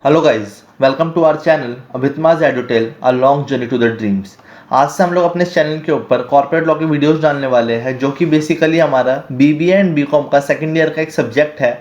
Hello guys, welcome to our channel अभितमाज एडुटेल a long journey to the dreams. आज से हम लोग अपने चैनल के ऊपर कॉर्पोरेट लॉ की वीडियोस डालने वाले हैं, जो कि बेसिकली हमारा बीबीए एंड बीकॉम का सेकंड ईयर का एक सब्जेक्ट है।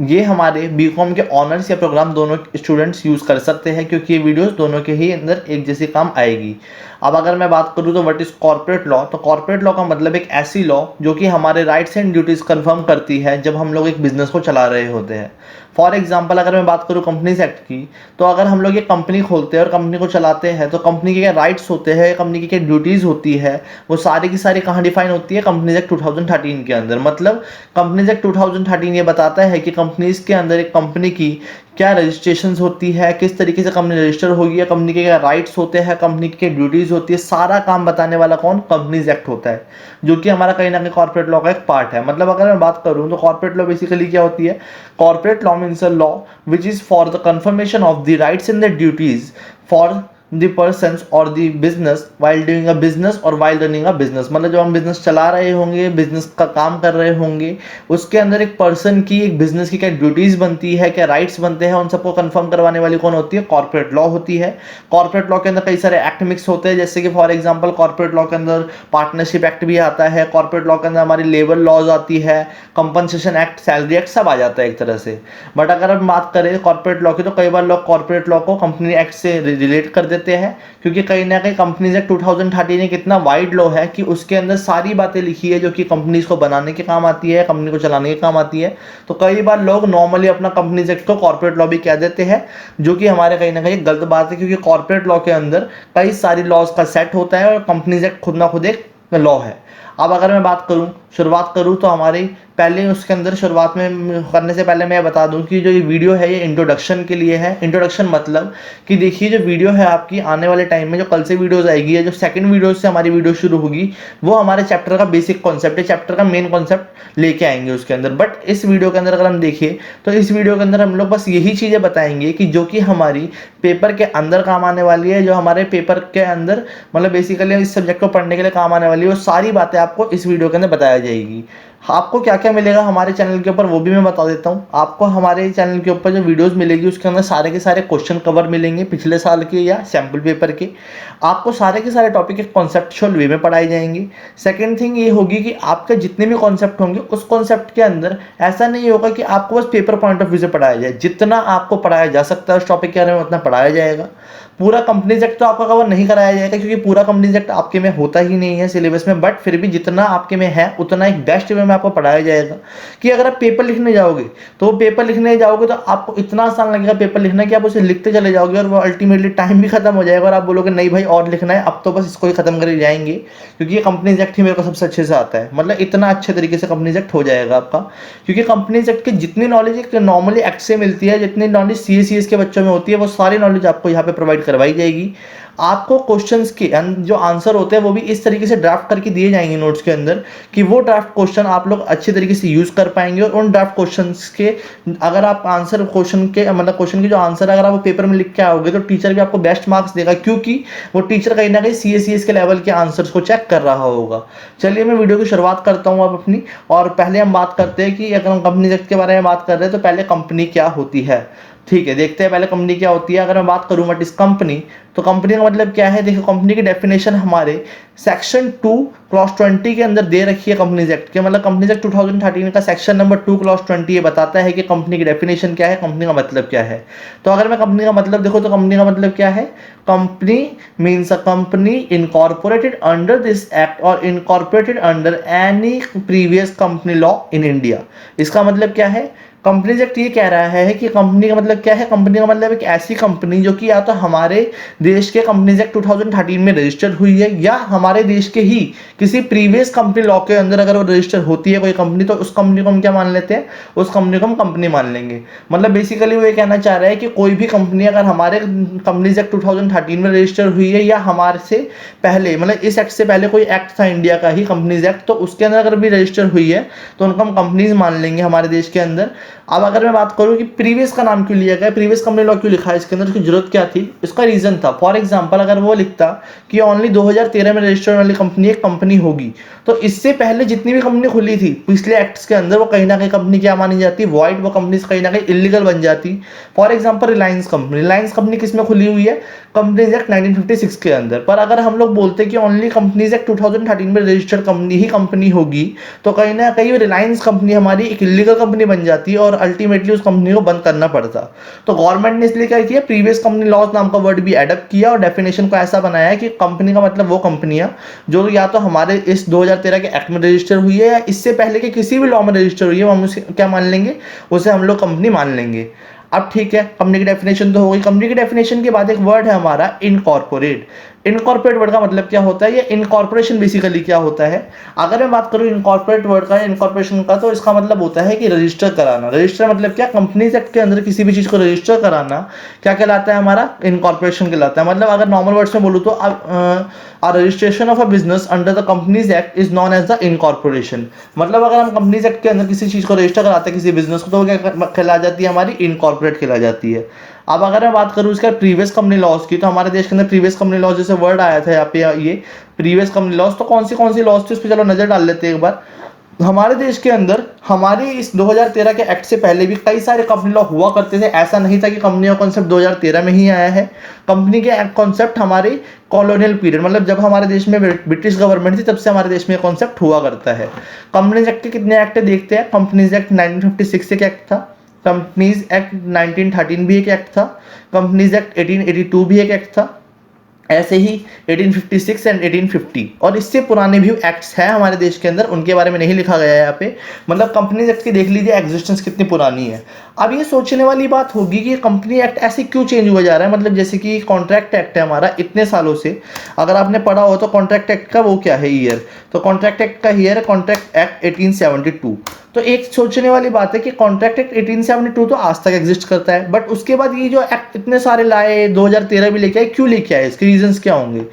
ये हमारे बीकॉम के ऑनर्स या प्रोग्राम दोनों स्टूडेंट्स यूज़ कर सकते हैं, क्योंकि ये वीडियोस दोनों के ही अंदर एक जैसी काम आएगी। अब अगर मैं बात करूँ तो व्हाट इज़ कॉर्पोरेट लॉ, तो कॉर्पोरेट लॉ का मतलब एक ऐसी लॉ जो कि हमारे राइट्स एंड ड्यूटीज़ कंफर्म करती है जब हम लोग एक बिजनेस को चला रहे होते हैं। फॉर एग्जाम्पल अगर मैं बात करूँ कंपनीज एक्ट की, तो अगर हम लोग ये कंपनी खोलते हैं और कंपनी को चलाते हैं तो कंपनी के क्या राइट्स होते हैं, कंपनी की क्या ड्यूटीज़ होती है, वो सारी की सारी कहाँ डिफाइन होती है, कंपनीज एक्ट 2013 के अंदर। मतलब कंपनीज एक्ट 2013 ये बताता है कि कंपनीज के अंदर एक कंपनी की क्या रजिस्ट्रेशंस होती है, किस तरीके से कंपनी रजिस्टर होगी, या कंपनी के क्या राइट्स होते हैं, कंपनी की ड्यूटीज़ होती है, सारा काम बताने वाला कौन, कंपनीज एक्ट होता है, जो कि हमारा कहीं ना कहीं कॉर्पोरेट लॉ का एक पार्ट है। मतलब अगर मैं बात करूँ तो कॉर्पोरेट लॉ बेसिकली क्या होती है, corporate law means a law which is for the confirmation of the rights and the duties for the persons or the business while doing a business or while running a business। मतलब जब हम business चला रहे होंगे, business का काम कर रहे होंगे, उसके अंदर एक पर्सन की, एक बिजनेस की क्या ड्यूटीज बनती है, क्या राइट्स बनते हैं, उन सबको कंफर्म करवाने वाली कौन होती है, कॉर्पोरेट लॉ होती है। कॉर्पोरेट लॉ के अंदर कई सारे एक्ट मिक्स होते हैं, जैसे कि फॉर एग्जांपल कॉर्पोरेट लॉ के अंदर पार्टनरशिप एक्ट भी आता है, कॉर्पोरेट लॉ के अंदर हमारी लेबर लॉज आती है, कंपनसेशन एक्ट, सैलरी एक्ट, सब आ जाता है एक तरह से। बट अगर हम बात करें कॉर्पोरेट लॉ की, तो कई बार लोग कॉर्पोरेट लॉ को कंपनी एक्ट से रिलेट कर देते हैं, क्योंकि कहीं ना कहीं कंपनीज एक्ट 2013 एक इतना वाइड लॉ है कि उसके अंदर सारी बातें लिखी है जो कि कंपनीज को बनाने के काम आती है, कंपनी को चलाने के काम आती है। तो कई बार लोग नॉर्मली अपना कंपनीज एक्ट को कॉर्पोरेट लॉ भी कह देते हैं, जो कि हमारे कहीं ना कहीं गलत बात है, क्योंकि कॉर्पोरेट लॉ के अंदर कई सारी लॉज का सेट होता है और कंपनीज एक्ट खुद ना खुद एक लॉ है। अब अगर मैं बात करूं, शुरुआत करूं, तो हमारी पहले उसके अंदर शुरुआत में करने से पहले मैं बता दूं कि जो ये वीडियो है ये इंट्रोडक्शन के लिए है। इंट्रोडक्शन मतलब कि देखिए, जो वीडियो है आपकी आने वाले टाइम में, जो कल से वीडियोस आएगी, है जो सेकंड वीडियो से हमारी वीडियो शुरू होगी, वो हमारे चैप्टर का बेसिक कॉन्सेप्ट है, चैप्टर का मेन कॉन्सेप्ट लेके आएंगे उसके अंदर। बट इस वीडियो के अंदर अगर हम देखें तो इस वीडियो के अंदर हम लोग बस यही चीज़ें बताएंगे कि जो कि हमारी पेपर के अंदर काम आने वाली है, जो हमारे पेपर के अंदर मतलब बेसिकली इस सब्जेक्ट को पढ़ने के लिए काम आने वाली है, वो सारी बातें आपको इस वीडियो के अंदर बताया जाएगी। आपको क्या क्या मिलेगा हमारे चैनल के ऊपर वो भी मैं बता देता हूँ। आपको हमारे चैनल के ऊपर जो वीडियोस मिलेगी उसके अंदर सारे के सारे क्वेश्चन कवर मिलेंगे पिछले साल के या सैम्पल पेपर के। आपको सारे के सारे टॉपिक एक कॉन्सेप्चुअल वे में पढ़ाए जाएंगे। सेकंड थिंग ये होगी कि आपके जितने भी कॉन्सेप्ट होंगे उस कॉन्सेप्ट के अंदर ऐसा नहीं होगा कि आपको बस पेपर पॉइंट ऑफ व्यू से पढ़ाया जाए, जितना आपको पढ़ाया जा सकता है उस टॉपिक के बारे में उतना पढ़ाया जाएगा। पूरा कंपनीज एक्ट तो आपका कवर नहीं कराया जाएगा, क्योंकि पूरा कंपनीज एक्ट आपके में होता ही नहीं है सिलेबस में, बट फिर भी जितना आपके में है उतना एक बेस्ट वे में आपको पढ़ाया जाएगा। कि अगर आप पेपर लिखने जाओगे तो पेपर लिखने जाओगे तो आपको इतना आसान लगेगा पेपर लिखना कि आप उसे लिखते चले जाओगे, और वो अल्टीमेटली टाइम भी खत्म हो जाएगा और आप बोलोगे नहीं भाई और लिखना है, अब तो बस इसको ही खत्म कर जाएंगे, क्योंकि ये कंपनीज एक्ट ही मेरे को सबसे अच्छे से आता है। मतलब इतना अच्छे तरीके से कंपनीज एक्ट हो जाएगा आपका, क्योंकि कंपनीज एक्ट की जितनी नॉलेज एक नॉर्मली एक्ट से मिलती है, जितनी नॉलेज सीएस के बच्चों में होती है, वो सारी नॉलेज आपको यहाँ पे प्रोवाइड करवाई जाएगी। आपको क्वेश्चंस के जो आंसर होते हैं वो भी इस तरीके से ड्राफ्ट करके दिए जाएंगे नोट्स के अंदर, कि वो ड्राफ्ट क्वेश्चन आप लोग अच्छे तरीके से यूज कर पाएंगे। और उन ड्राफ्ट क्वेश्चंस के अगर आप आंसर क्वेश्चन के मतलब क्वेश्चन के जो आंसर अगर आप वो पेपर में लिख के आओगे तो टीचर भी आपको बेस्ट मार्क्स देगा, क्योंकि वो टीचर कहीं ना कहीं सीएस के लेवल के आंसर्स को चेक कर रहा होगा। चलिए मैं वीडियो की शुरुआत करता हूँ अब अपनी, और पहले हम बात करते हैं कि अगर हम कंपनी एक्ट के बारे में बात कर रहे हैं तो पहले कंपनी क्या होती है। ठीक है, देखते हैं पहले कंपनी क्या होती है। अगर मैं बात करूं व्हाट इज कंपनी, तो कंपनी का मतलब क्या है। देखो, कंपनी की डेफिनेशन हमारे सेक्शन 2 क्लॉज 20 के अंदर दे रखी है कंपनीज एक्ट के। मतलब कंपनीज एक्ट 2013 का सेक्शन नंबर 2 क्लॉज 20 ये बताता है कि कंपनी की डेफिनेशन क्या है, कंपनी का मतलब क्या है। तो अगर मैं कंपनी का मतलब देखो तो कंपनी का मतलब क्या है, company means a company incorporated under this act और incorporated under any previous company law in India. इसका मतलब क्या है, कंपनीज एक्ट ये कह रहा है कि कंपनी का मतलब क्या है, कंपनी का मतलब एक ऐसी कंपनी जो कि या तो हमारे देश के कंपनीज एक्ट 2013 में रजिस्टर्ड हुई है, या हमारे देश के ही किसी प्रीवियस कंपनी लॉ के अंदर अगर वो रजिस्टर होती है कोई कंपनी, तो उस कंपनी को हम क्या मान लेते हैं, उस कंपनी को हम कंपनी मान लेंगे। मतलब बेसिकली वो ये कहना चाह रहा है कि कोई भी कंपनी अगर हमारे कंपनीज एक्ट 2013 में रजिस्टर हुई है, या हमारे से पहले मतलब इस एक्ट से पहले कोई एक्ट था इंडिया का ही कंपनीज एक्ट, तो उसके अंदर अगर भी रजिस्टर हुई है तो उनको हम कंपनीज मान लेंगे हमारे देश के अंदर। अब अगर मैं बात करूँ कि प्रीवियस का नाम क्यों लिया गया, प्रीवियस कंपनी लॉ क्यों लिखा है इसके अंदर, उसकी जरूरत क्या थी, इसका रीजन था। फॉर एग्जांपल अगर वो लिखता कि ओनली 2013 में रजिस्टर्ड वाली कंपनी एक कंपनी होगी, तो इससे पहले जितनी भी कंपनी खुली थी पिछले एक्ट्स के अंदर, वो कहीं ना कहीं कंपनी क्या मानी जाती, वॉइड, वो कंपनी कहीं ना कहीं इलीगल बन जाती। फॉर एग्जाम्पल रिलायंस कंपनी किस में खुली हुई है, कंपनीज एक्ट 1956 के अंदर। पर अगर हम लोग बोलते कि ओनली कंपनीज एक्ट 2013 में रजिस्टर्ड कंपनी ही कंपनी होगी, तो कहीं ना कहीं रिलायंस कंपनी हमारी एक इलीगल कंपनी बन जाती और अल्टीमेटली उस कंपनी को बंद करना पड़ता। तो गवर्नमेंट ने इसलिए क्या किया, प्रीवियस कंपनी लॉज नाम का वर्ड भी एडप्ट किया और डेफिनेशन को ऐसा बनाया कि कंपनी का मतलब वो कंपनियां जो या तो हमारे इस 2013 के एक्ट में रजिस्टर हुई है या इससे पहले के किसी भी लॉ में रजिस्टर हुई है, हम उसे क्या मान लेंगे, उसे हम लोग कंपनी मान लेंगे। अब ठीक है, कंपनी की डेफिनेशन तो हो गई। कंपनी की डेफिनेशन के बाद एक वर्ड है हमारा इनकॉर्पोरेट। इनकॉर्पोरेट वर्ड का मतलब क्या होता है, ये इनकॉर्पोरेशन बेसिकली क्या होता है। अगर मैं बात करूं इनकॉर्पोरेट वर्ड का, इनकॉर्पोरेशन का, तो इसका मतलब होता है कि रजिस्टर कराना। रजिस्टर मतलब क्या, कंपनीज एक्ट के अंदर किसी भी चीज को रजिस्टर कराना क्या कहलाता है, हमारा इनकॉर्पोरेशन कहलाता है। मतलब अगर नॉर्मल वर्ड्स में बोलूं तो registration of a business under the companies act is known as the incorporation. मतलब अगर हम कंपनीज एक्ट के अंदर किसी चीज को रजिस्टर कराते हैं किसी बिजनेस को, तो वो क्या कहला जाती है, हमारी इनकॉर्पोरेट कहला जाती है। अब अगर मैं बात करूं इसका प्रीवियस कंपनी लॉज की, तो हमारे देश के अंदर प्रीवियस कंपनी लॉज जैसे वर्ड आया था यहाँ पे, ये प्रीवियस कंपनी लॉज, तो कौन सी लॉज थी उस पर चलो नजर डाल लेते हैं एक बार। हमारे देश के अंदर हमारे इस 2013 के एक्ट से पहले भी कई सारे कंपनी लॉ हुआ करते थे। ऐसा नहीं था कि कंपनी का कॉन्सेप्ट 2013 में ही आया है। कंपनी के कॉन्सेप्ट हमारे कॉलोनियल पीरियड, मतलब जब हमारे देश में ब्रिटिश गवर्नमेंट थी तब से हमारे देश में कॉन्सेप्ट हुआ करता है। कंपनीज एक्ट के कितने एक्ट देखते हैं। कंपनीज एक्ट 1956 एक एक्ट था, कंपनीज एक्ट 1913 भी एक एक्ट था, कंपनीज एक्ट 1882 भी एक एक्ट था, ऐसे ही 1856 एंड 1850 और इससे पुराने भी एक्ट्स हैं हमारे देश के अंदर, उनके बारे में नहीं लिखा गया है यहाँ पे। मतलब कंपनीज एक्ट की देख लीजिए एग्जिस्टेंस कितनी पुरानी है। अब ये सोचने वाली बात होगी कि कंपनी एक्ट ऐसे क्यों चेंज हुआ जा रहा है। मतलब जैसे कि कॉन्ट्रैक्ट एक्ट है हमारा इतने सालों से, अगर आपने पढ़ा हो तो कॉन्ट्रैक्ट एक्ट का वो क्या है ईयर, तो कॉन्ट्रैक्ट एक्ट का ईयर है कॉन्ट्रैक्ट एक्ट 1872। तो एक सोचने वाली बात है कि कॉन्ट्रैक्ट एक्ट 1872 तो आज तक एग्जिस्ट करता है, बट उसके बाद ये जो एक्ट इतने सारे लाए 2013 भी लेके आए, क्यों लेके आए, इसके रीजंस क्या होंगे।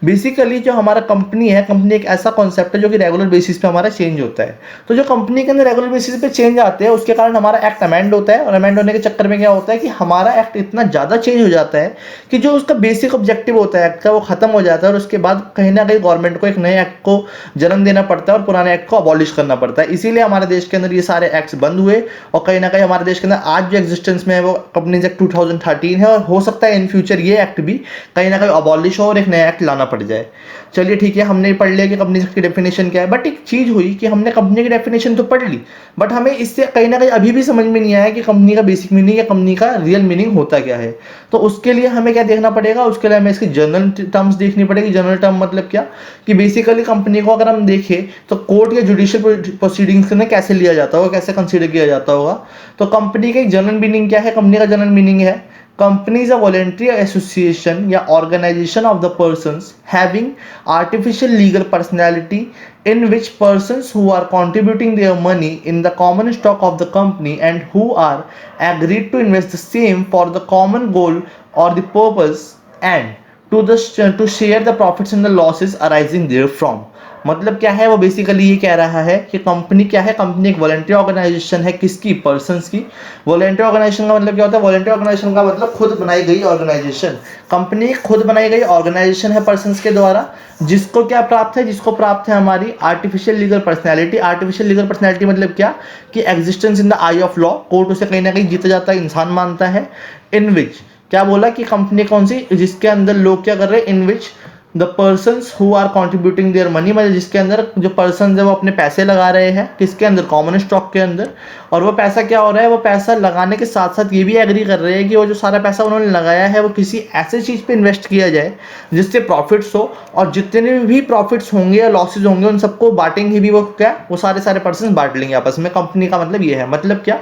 बेसिकली जो हमारा कंपनी है, कंपनी एक ऐसा कॉन्सेप्ट है जो कि रेगुलर बेसिस पे हमारा चेंज होता है। तो जो कंपनी के अंदर रेगुलर बेसिस पे चेंज आते हैं उसके कारण हमारा एक्ट अमेंड होता है, और अमेंड होने के चक्कर में क्या होता है कि हमारा एक्ट इतना ज़्यादा चेंज हो जाता है कि जो उसका बेसिक ऑब्जेक्टिव होता है एक्ट का वो खत्म हो जाता है, और उसके बाद कहीं ना कहीं गवर्नमेंट को एक नए एक्ट को जन्म देना पड़ता है और पुराने एक्ट को अबॉलिश करना पड़ता है। इसीलिए हमारे देश के अंदर ये सारे एक्ट्स बंद हुए, और कहीं ना कहीं हमारे देश के अंदर आज जो एग्जिस्टेंस में है वो कंपनीज एक्ट 2013 है, और हो सकता है इन फ्यूचर ये एक्ट भी कहीं ना कहीं अबॉलिश हो और एक नया एक्ट लाना पड़ जाए। चलिए ठीक है, हमने पढ़ लिया कि कंपनी की डेफिनेशन क्या है, बट एक चीज हुई कि हमने कंपनी की डेफिनेशन तो पढ़ ली, बट हमें इससे कहीं ना कहीं अभी भी समझ में नहीं आया कि कंपनी का बेसिक मीनिंग या कंपनी का रियल मीनिंग होता क्या है। तो उसके लिए हमें क्या देखना पड़ेगा, उसके लिए हमें इसकी जनरल टर्म्स देखनी पड़ेगी। जनरल टर्म मतलब क्या, कि बेसिकली कंपनी को अगर हम देखें तो कोर्ट या जुडिशियल प्रोसीडिंग्स में कैसे लिया जाता होगा, कैसे कंसीडर किया जाता होगा। तो कंपनी का एक जनरल मीनिंग क्या है, कंपनी का जनरल मीनिंग है company is a voluntary association या organization of the persons having artificial legal personality in which persons who are contributing their money in the common stock of the company and who are agreed to invest the same for the common goal or the purpose and to share the profits and the losses arising therefrom। मतलब क्या है, वो basically ये कह रहा है कि company क्या है, कंपनी एक वॉलंटरी ऑर्गेनाइजेशन है, किसकी, पर्संस की। वॉलंटरी ऑर्गेनाइजेशन का मतलब क्या होता है, वॉलंटरी ऑर्गेनाइजेशन का मतलब खुद बनाई गई ऑर्गेनाइजेशन। कंपनी खुद बनाई गई ऑर्गेनाइजेशन है पर्संस के द्वारा, जिसको क्या प्राप्त है, जिसको प्राप्त है हमारी artificial legal personality. Artificial legal personality मतलब क्या, कि existence in the I of law, court उसे कहीं ना कहीं जीता जाता है, इंसान मानता है। इन विच क्या बोला कि कंपनी कौन सी, जिसके अंदर लोग क्या कर रहे हैं, in which the persons who are contributing their money, मतलब जिसके अंदर जो पर्सन है वो अपने पैसे लगा रहे हैं, किसके अंदर, कॉमन स्टॉक के अंदर। और वो पैसा क्या हो रहा है, वो पैसा लगाने के साथ साथ ये भी एग्री कर रहे हैं कि वो जो सारा पैसा उन्होंने लगाया है वो किसी ऐसे चीज़ पे इन्वेस्ट किया जाए जिससे प्रॉफिट्स हो, और जितने भी प्रॉफिट्स होंगे या लॉसेज होंगे उन सबको बांटेंगे भी वो क्या, वो सारे पर्सन बांट लेंगे आपस में। कंपनी का मतलब ये है। मतलब क्या,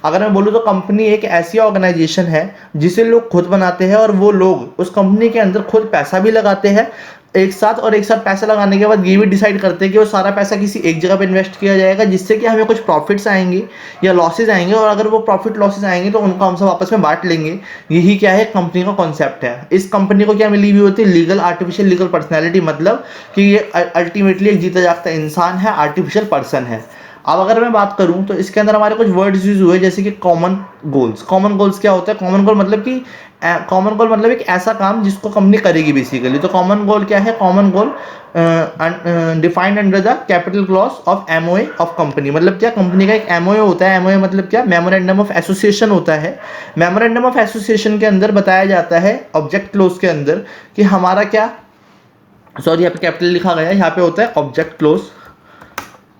अगर मैं बोलूँ तो कंपनी एक ऐसी ऑर्गेनाइजेशन है जिसे लोग खुद बनाते हैं, और वो लोग उस कंपनी के अंदर खुद पैसा भी लगाते हैं एक साथ, और एक साथ पैसा लगाने के बाद ये भी डिसाइड करते हैं कि वो सारा पैसा किसी एक जगह पे इन्वेस्ट किया जाएगा, जिससे कि हमें कुछ प्रॉफिट्स आएंगे या लॉसेज आएंगे, और अगर वो प्रॉफिट लॉसेज आएंगे तो उनको हम सब आपस में बांट लेंगे। यही क्या है, कंपनी का कॉन्सेप्ट है। इस कंपनी को क्या मिली हुई होती है, लीगल आर्टिफिशियल लीगल पर्सनैलिटी, मतलब कि ये अल्टीमेटली एक जीता जागता इंसान है, आर्टिफिशियल पर्सन है। अब अगर मैं बात करूं तो इसके अंदर हमारे कुछ वर्ड्स यूज हुए जैसे कि कॉमन गोल्स। कॉमन गोल्स क्या होता है? कॉमन गोल मतलब कि कॉमन गोल मतलब एक ऐसा काम जिसको कंपनी करेगी बेसिकली। तो कॉमन गोल क्या है? Common goal defined under the capital clause of MOA of company. मतलब क्या? कंपनी का एक एमओए होता है। एमओए मतलब क्या? मेमोरेंडम ऑफ एसोसिएशन होता है। मेमोरेंडम ऑफ एसोसिएशन के अंदर बताया जाता है ऑब्जेक्ट क्लोज के अंदर कि हमारा क्या, सॉरी यहाँ पे कैपिटल लिखा गया है, यहाँ पे होता है ऑब्जेक्ट क्लोज।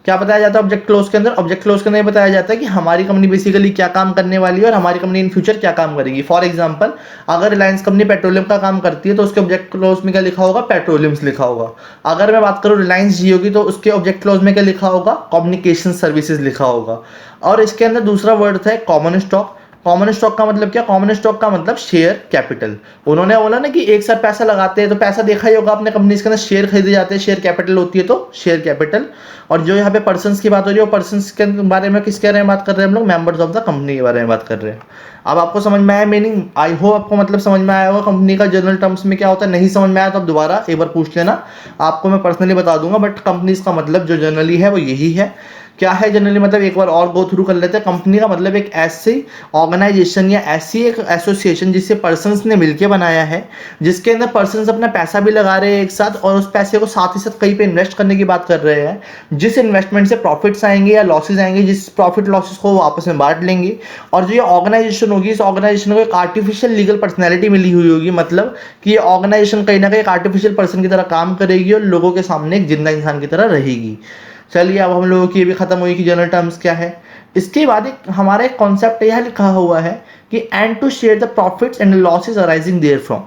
क्या बताया जाता है ऑब्जेक्ट क्लोज के अंदर? ऑब्जेक्ट क्लोज के अंदर बताया जाता है कि हमारी कंपनी बेसिकली क्या काम करने वाली है और हमारी कंपनी इन फ्यूचर क्या काम करेगी। फॉर एग्जांपल, अगर रिलायंस कंपनी पेट्रोलियम का काम करती है तो उसके ऑब्जेक्ट क्लोज में क्या लिखा होगा? पेट्रोलियम्स लिखा होगा। अगर मैं बात करूं रिलायंस जियो की तो उसके ऑब्जेक्ट क्लोज में क्या लिखा होगा? कम्युनिकेशन सर्विसेज लिखा होगा। और इसके अंदर दूसरा वर्ड था कॉमन स्टॉक। कॉमन स्टॉक का मतलब क्या? कॉमन स्टॉक का मतलब शेयर कैपिटल। उन्होंने बोला ना कि एक साथ पैसा लगाते हैं तो पैसा देखा ही होगा आपने, कंपनी के अंदर शेयर खरीदे जाते हैं, शेयर कैपिटल होती है तो शेयर कैपिटल। और जो यहाँ पे पर्सन्स की बात हो रही है वो पर्सन्स के बारे में किस कह रहे हैं बात कर रहे हैं हम लोग? मेंबर्स ऑफ द कंपनी के बारे में बात कर रहे हैं। अब आपको समझ में आया मीनिंग? आई होप आपको मतलब समझ में आया होगा कंपनी का जनरल टर्म्स में क्या होता है। नहीं समझ में आया तो आप दोबारा एक बार पूछ लेना, आपको मैं पर्सनली बता दूंगा। बट कंपनीज का मतलब जो जनरली है वो यही है। क्या है जनरली मतलब? एक बार और गो थ्रू कर लेते हैं। कंपनी का मतलब एक ऐसी ऑर्गेनाइजेशन या ऐसी एक एसोसिएशन जिससे पर्सन्स ने मिलकर बनाया है, जिसके अंदर पर्सन्स अपना पैसा भी लगा रहे हैं एक साथ और उस पैसे को साथ ही साथ कहीं पे इन्वेस्ट करने की बात कर रहे हैं, जिस इन्वेस्टमेंट से प्रॉफिट्स आएंगे या लॉसेज आएंगे, जिस प्रॉफिट लॉसेस को वो आपस में बांट लेंगे। और जो ये ऑर्गेनाइजेशन होगी, इस ऑर्गेनाइजेशन को एक आर्टिफिशियल लीगल पर्सनैलिटी मिली हुई होगी। मतलब कि ये ऑर्गेनाइजेशन कहीं ना कहीं एक आर्टिफिशियल पर्सन की तरह काम करेगी और लोगों के सामने एक जिंदा इंसान की तरह रहेगी। चलिए अब हम लोगों की ये भी खत्म हुई कि जनरल टर्म्स क्या है। इसके बाद एक हमारा एक कॉन्सेप्ट यह लिखा हुआ है कि and to share the profits and losses arising there from.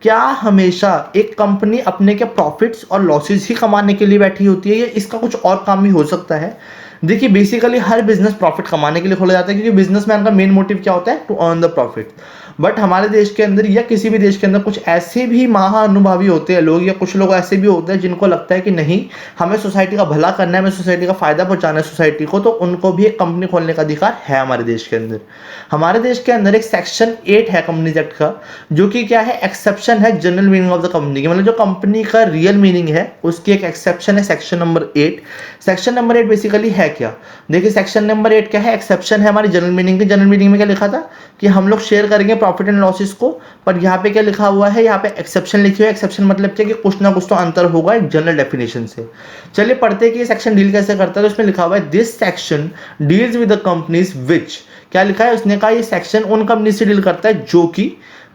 क्या हमेशा एक कंपनी अपने के प्रॉफिट्स और लॉसेस ही कमाने के लिए बैठी होती है या इसका कुछ और काम भी हो सकता है? देखिए बेसिकली हर बिजनेस प्रॉफिट कमाने के लिए खोला जाता है क्योंकि बिजनेसमैन का मेन मोटिव क्या होता है? To earn the profit. But हमारे देश के अंदर या किसी भी देश के अंदर कुछ ऐसे भी महाअनुभवी होते हैं लोग, या कुछ लोग ऐसे भी होते हैं जिनको लगता है कि नहीं, हमें सोसाइटी का भला करना है, हमें सोसाइटी का फायदा पहुंचाना है सोसाइटी को, तो उनको भी एक कंपनी खोलने का अधिकार है हमारे देश के अंदर। हमारे देश के अंदर एक सेक्शन 8 है कंपनीज एक्ट का, जो कि क्या है? एक्सेप्शन है general meaning of the company की। मतलब जो कंपनी का रियल मीनिंग है उसकी एक एक्सेप्शन है, section number 8। Section number 8 basically है क्या? देखिए सेक्शन नंबर 8 क्या है? एक्सेप्शन है हमारी जनरल मीनिंग की। जनरल मीनिंग में क्या लिखा था कि हम लोग शेयर करेंगे प्रॉफिट एंड लॉसेस को, पर यहाँ पे क्या लिखा हुआ है? यहाँ पे एक्सेप्शन लिखी हुई है। एक्सेप्शन मतलब क्या कि कुछ ना कुछ तो अंतर होगा एक जनरल डेफिनेशन से। चलिए पढ़ते कि ये सेक्शन डील कैसे करता है। तो इसमें लिखा हुआ है this section deals with the companies which. क्या लिखा है? उसने कहा ये सेक्शन उन कंपनी से डील करता है जो कि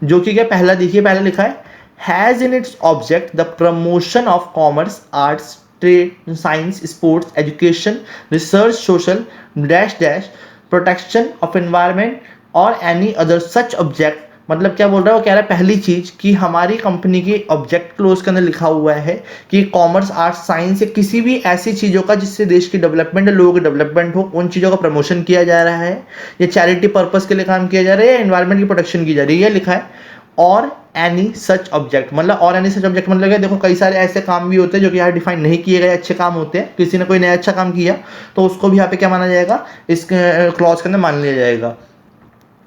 क्या? पहला देखिए, पहला लिखा है has in its object the promotion of commerce, arts, trade, science, sports, education, research, social dash dash, protection of environment और एनी अदर सच ऑब्जेक्ट। मतलब क्या बोल रहा है? वो कह रहा है पहली चीज कि हमारी कंपनी की ऑब्जेक्ट क्लोज के अंदर लिखा हुआ है कि कॉमर्स, आर्ट्स, साइंस या किसी भी ऐसी चीजों का जिससे देश की डेवलपमेंट है, लोगों की डेवलपमेंट हो, उन चीजों का प्रमोशन किया जा रहा है, या चैरिटी पर्पस के लिए काम किया जा रहा है, या एनवायरनमेंट की प्रोटेक्शन की जा रही है, ये लिखा है। और एनी सच ऑब्जेक्ट मतलब, और एनी सच ऑब्जेक्ट मतलब क्या? देखो कई सारे ऐसे काम भी होते हैं जो कि यहाँ डिफाइन नहीं किए गए, अच्छे काम होते हैं। किसी ने कोई नया अच्छा काम किया तो उसको भी यहाँ पे क्या माना जाएगा? इस क्लॉज के अंदर मान लिया जाएगा।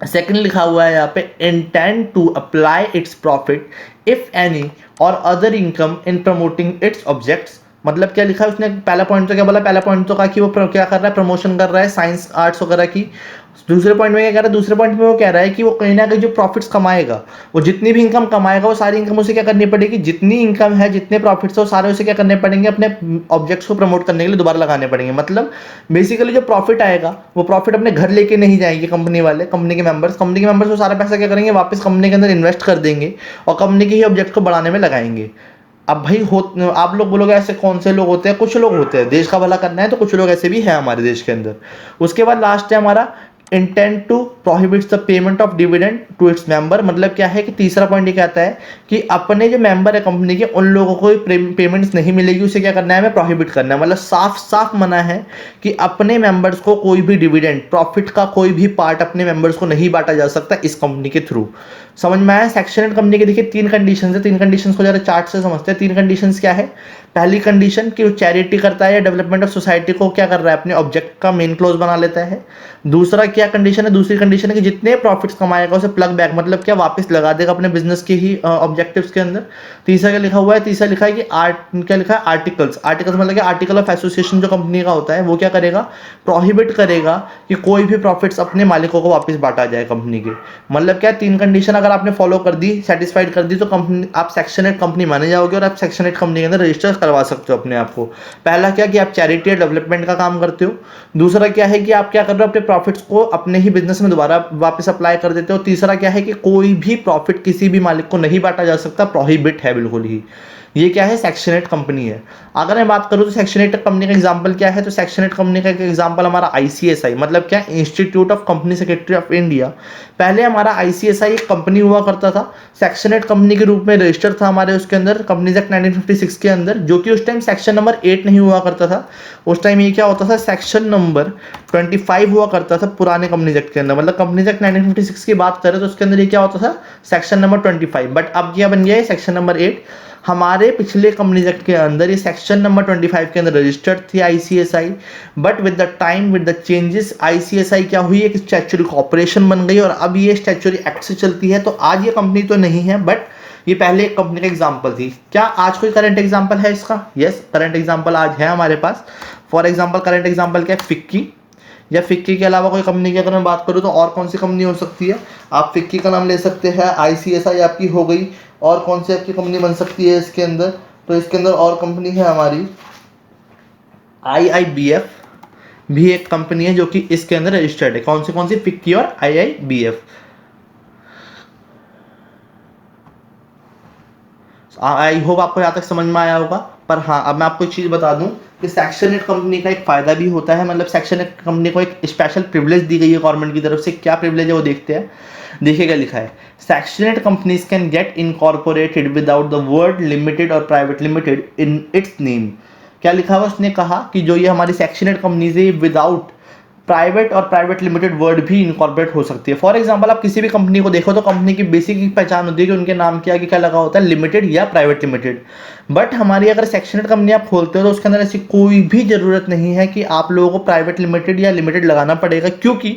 सेकंड लिखा हुआ है यहाँ पे intend to apply its profit if any और other income in promoting its objects. मतलब क्या लिखा है उसने? पहला पॉइंट तो क्या बोला? पहला पॉइंट तो कहा कि वो क्या कर रहा है? प्रमोशन कर रहा है साइंस, आर्ट्स वगैरह की। दूसरे पॉइंट में क्या कह रहा है? दूसरे पॉइंट में वो कह रहा है कि वो कहीं ना कहीं जो प्रॉफिट्स कमाएगा, वो जितनी भी इनकम कमाएगा वो सारी इनकम उसे क्या करनी पड़ेगी? जितनी इनकम है, जितने प्रॉफिट्स है, वो सारे उसे क्या करने पड़ेंगे? अपने ऑब्जेक्ट्स को प्रमोट करने के लिए दोबारा लगाने पड़ेंगे। मतलब बेसिकली जो प्रॉफिट आएगा वो प्रॉफिट अपने घर लेके नहीं जाएंगे कंपनी वाले, कंपनी के मेंबर्स वो सारा पैसा क्या करेंगे? वापस कंपनी के अंदर इन्वेस्ट कर देंगे और कंपनी के ही ऑब्जेक्ट को बढ़ाने में लगाएंगे। अब भाई आप लोग बोलोगे ऐसे कौन से लोग होते हैं? कुछ लोग होते हैं, देश का भला करना है तो कुछ लोग ऐसे भी हैं हमारे देश के अंदर। उसके बाद लास्ट है हमारा intent to prohibits the payment of dividend to its member. मतलब क्या है कि तीसरा पॉइंट ये कहता है कि अपने जो मेंबर है कंपनी के, उन लोगों को पेमेंट्स नहीं मिलेगी, उसे क्या करना है? हमें प्रोहिबिट करना है। मतलब साफ साफ मना है कि अपने मेंबर्स को कोई भी डिविडेंड, प्रॉफिट का कोई भी पार्ट अपने मेंबर्स को नहीं बांटा जा सकता इस कंपनी के थ्रू। समझ में आया? सेक्शन एट कंपनी के देखिए 3 कंडीशन है, 3 कंडीशंस को जरा चार्ट से समझते हैं। 3 कंडीशंस क्या है? पहली कंडीशन कि वो चैरिटी करता है या डेवलपमेंट ऑफ सोसाइटी को क्या कर रहा है, अपने ऑब्जेक्ट का मेन क्लोज बना लेता है। दूसरा क्या कंडीशन है? दूसरी कंडीशन है कि जितने प्रॉफिट्स कमाएगा उसे प्लग बैक, मतलब क्या वापस लगा देगा अपने बिजनेस के ही ऑब्जेक्टिव्स के अंदर। तीसरा क्या लिखा हुआ है? तीसरा लिखा है कि क्या लिखा है? आर्टिकल्स। आर्टिकल्स मतलब क्या? आर्टिकल ऑफ एसोसिएशन जो कंपनी का होता है वो क्या करेगा? प्रोहिबिट करेगा कि कोई भी प्रॉफिट्स अपने मालिकों को वापस बांटा जाए कंपनी के। मतलब क्या? 3 कंडीशन अगर आपने फॉलो कर दी, सेटिस्फाइड कर दी, तो कंपनी आप सेक्शन 8 कंपनी माने जाओगे और आप सेक्शन 8 कंपनी के अंदर रजिस्टर करवा सकते हो अपने आप को। पहला क्या कि आप चैरिटी या डेवलपमेंट का काम करते हो। दूसरा क्या है कि आप क्या कर रहे हो? अपने प्रॉफिट्स को अपने ही बिजनेस में दोबारा वापस अप्लाई कर देते हो। तीसरा क्या है कि कोई भी प्रॉफिट किसी भी मालिक को नहीं बांटा जा सकता, प्रोहिबिट है बिल्कुल ही। ये क्या है? सेक्शन 8 कंपनी है। अगर मैं बात करूं तो सेक्शन 8 कंपनी का एग्जांपल क्या है, तो सेक्शन 8 कंपनी का एक एग्जांपल हमारा आईसीएसआई, मतलब क्या? Institute of company secretary of India. पहले हमारा आईसीएसआई एक कंपनी हुआ करता था, सेक्शन 8 कंपनी के रूप में रजिस्टर था हमारे उसके अंदर कंपनीज एक्ट 1956 के अंदर, जो कि उस टाइम सेक्शन नंबर 8 नहीं हुआ करता था। उस टाइम ये क्या होता था? सेक्शन नंबर 25 हुआ करता था पुराने कंपनीज एक्ट के अंदर। मतलब कंपनीज एक्ट 1956 की बात करें तो उसके अंदर ये क्या होता था? Section number 25। बट अब क्या बन गया है? Section number 8। हमारे पिछले कंपनीज एक्ट के अंदर ये सेक्शन नंबर 25 के अंदर रजिस्टर्ड थी ICSI. But with the time, with the changes, ICSI क्या हुई? एक स्टैट्यूटरी कॉर्पोरेशन बन गई और अब ये स्टैट्यूटरी एक्ट से चलती है। तो आज ये कंपनी तो नहीं है, बट ये पहले एक कंपनी का एग्जांपल थी। क्या आज कोई करंट एग्जांपल है इसका? यस, करंट एग्जांपल आज है हमारे पास। फॉर एग्जांपल करंट एग्जांपल क्या है? फिक्की। या फिक्की के अलावा कोई कंपनी की अगर मैं बात करूं तो और कौन सी कंपनी हो सकती है? आप फिक्की का नाम ले सकते हैं, आईसीएसआई आपकी हो गई, और कौन सी आपकी कंपनी बन सकती है इसके अंदर? तो इसके अंदर और कंपनी है हमारी आईआईबीएफ, भी एक कंपनी है जो कि इसके अंदर रजिस्टर्ड है। कौन सी? फिक्की और आईआईबीएफ। आई होप आपको यहाँ तक समझ में आया होगा। पर हाँ, अब मैं आपको एक चीज़ बता दूं कि सेक्शन 8 कंपनी का एक फ़ायदा भी होता है, मतलब सेक्शन 8 कंपनी को एक स्पेशल प्रिविलेज दी गई है गवर्नमेंट की तरफ से। क्या प्रिविलेज है वो देखते हैं। देखिए क्या लिखा है? Section 8 companies can get incorporated without the word limited और private limited in its name. क्या लिखा हुआ? उसने कहा कि जो ये हमारी सेक्शन 8 कंपनीज है, विदाउट प्राइवेट और प्राइवेट लिमिटेड वर्ड भी इनकॉर्पोरेट हो सकती है। फॉर एग्जांपल आप किसी भी कंपनी को देखो तो कंपनी की बेसिक पहचान होती है कि उनके नाम के आगे क्या लगा होता है? लिमिटेड या प्राइवेट लिमिटेड। बट हमारी अगर सेक्शन 8 कंपनी आप खोलते हो तो उसके अंदर ऐसी कोई भी जरूरत नहीं है कि आप लोगों को प्राइवेट लिमिटेड या लिमिटेड लगाना पड़ेगा, क्योंकि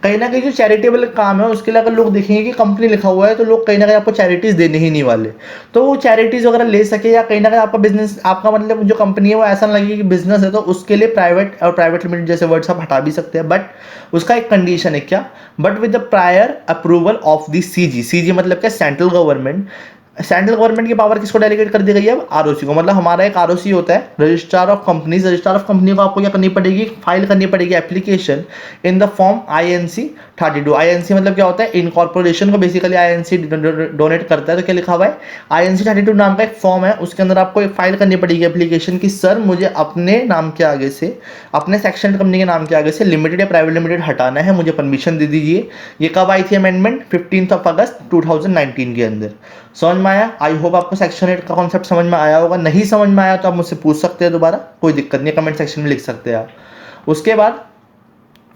कहीं ना कहीं जो चैरिटेबल काम है उसके लिए अगर लोग देखेंगे कि कंपनी लिखा हुआ है तो लोग कहीं ना कहीं आपको चैरिटीज देने ही नहीं वाले। तो वो चैरिटीज वगैरह ले सके या कहीं ना कहीं आपका बिजनेस, आपका मतलब जो कंपनी है वो ऐसा लगे कि बिजनेस है, तो उसके लिए प्राइवेट और प्राइवेट लिमिटेड जैसे वर्ड्स आप हटा भी सकते हैं। बट उसका एक कंडीशन है। क्या? But with the prior approval of the CG. CG मतलब क्या? Central government. सेंट्रल गवर्नमेंट की पावर किसको डेलीगेट कर दी गई है? अब आरओसी को। मतलब हमारा एक आरओसी होता है, registrar of companies. Registrar of company को आपको क्या करनी पड़ेगी? फाइल करनी पड़ेगी application in the form INC 32। INC मतलब क्या होता है? इनकॉर्पोरेशन को बेसिकली आईएनसी डोनेट करता है। तो क्या लिखा हुआ है? आईएनसी 32 नाम का एक फॉर्म है, उसके अंदर आपको एक फाइल करनी पड़ेगी एप्लीकेशन की सर मुझे अपने नाम के आगे से, अपने सेक्शन कंपनी के नाम के आगे से लिमिटेड या प्राइवेट लिमिटेड हटाना है, मुझे परमिशन दे दीजिए। ये कब आई थी अमेंडमेंट? 15 अगस्त 2019 के अंदर। समझ में आया? आई होप आपको सेक्शन 8 का कॉन्सेप्ट समझ में आया होगा। नहीं समझ में आया तो आप मुझसे पूछ सकते हैं दोबारा, कोई दिक्कत नहीं है, कमेंट सेक्शन में लिख सकते हैं आप। उसके बाद